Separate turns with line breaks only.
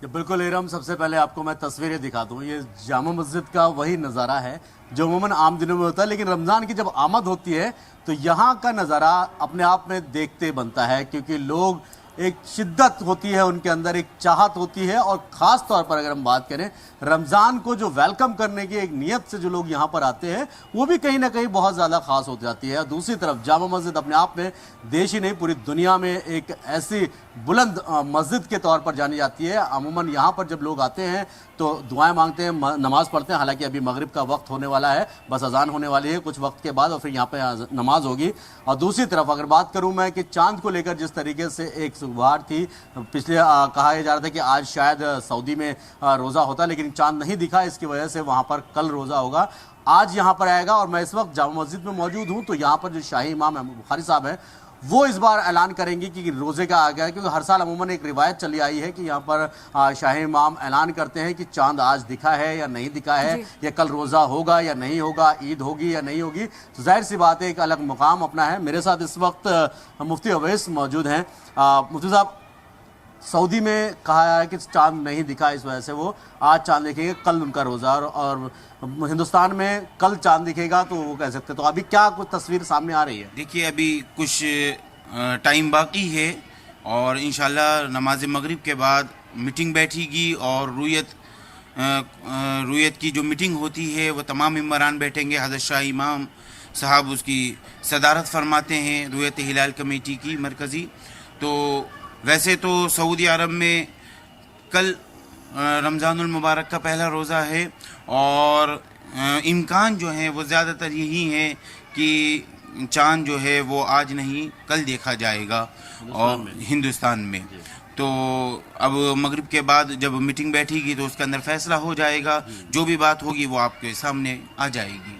بالکल इरम, सबसे पहले आपको मैं तस्वीरें दिखा दूं। ये जामा मस्जिद का वही नज़ारा है जो अमूमन आम दिनों में होता है, लेकिन रमज़ान की जब आमद होती है तो यहाँ का नज़ारा अपने आप में देखते बनता है, क्योंकि लोग एक शिद्दत होती है उनके अंदर, एक चाहत होती है। और ख़ास तौर पर अगर हम बात करें रमज़ान को जो वेलकम करने की एक नीयत से जो लोग यहाँ पर आते हैं, वो भी कहीं ना कहीं बहुत ज़्यादा ख़ास हो जाती है। दूसरी तरफ जामा मस्जिद अपने आप में देश ही नहीं पूरी दुनिया में एक ऐसी बुलंद मस्जिद के तौर पर जानी जाती है। अमूमन यहाँ पर जब लोग आते हैं तो दुआएं मांगते हैं, नमाज़ पढ़ते हैं। हालांकि अभी मगरिब का वक्त होने वाला है, बस अजान होने वाली है कुछ वक्त के बाद, और फिर यहाँ पे नमाज होगी। और दूसरी तरफ अगर बात करूँ मैं कि चांद को लेकर जिस तरीके से एक सुबह थी, पिछले कहा जा रहा था कि आज शायद सऊदी में रोज़ा होता, लेकिन चांद नहीं दिखा, इसकी वजह से वहाँ पर कल रोज़ा होगा। आज यहाँ पर आएगा। और मैं इस वक्त जामा मस्जिद में मौजूद हूँ, तो यहाँ पर जो शाही इमाम बुखारी साहब हैं वो इस बार ऐलान करेंगे कि रोज़े का आ गया है, क्योंकि हर साल अमूमन एक रिवायत चली आई है कि यहाँ पर शाही इमाम ऐलान करते हैं कि चांद आज दिखा है या नहीं दिखा है, या कल रोज़ा होगा या नहीं होगा, ईद होगी या नहीं होगी। तो जाहिर सी बात है एक अलग मुकाम अपना है। मेरे साथ इस वक्त मुफ्ती अवैस मौजूद हैं। मुफ्ती साहब, सऊदी में कहा है कि चांद नहीं दिखा, इस वजह से वो आज चांद देखेंगे, कल उनका रोज़ा, और हिंदुस्तान में कल चांद दिखेगा, तो वो कह सकते हैं। तो अभी क्या कुछ तस्वीर सामने आ रही है?
देखिए, अभी कुछ टाइम बाकी है और इंशाल्लाह नमाज मगरिब के बाद मीटिंग बैठेगी, और रुयत की जो मीटिंग होती है वो तमाम इमारान बैठेंगे। हज़रत शाह इमाम साहब उसकी सदारत फरमाते हैं, रुयत हिलाल कमेटी की मरकज़ी। तो वैसे तो सऊदी अरब में कल रमज़ानुल मुबारक का पहला रोज़ा है, और इम्कान जो है वो ज़्यादातर यही है कि चाँद जो है वो आज नहीं कल देखा जाएगा और हिंदुस्तान में। तो अब मगरिब के बाद जब मीटिंग बैठेगी तो उसके अंदर फैसला हो जाएगा, जो भी बात होगी वो आपके सामने आ जाएगी।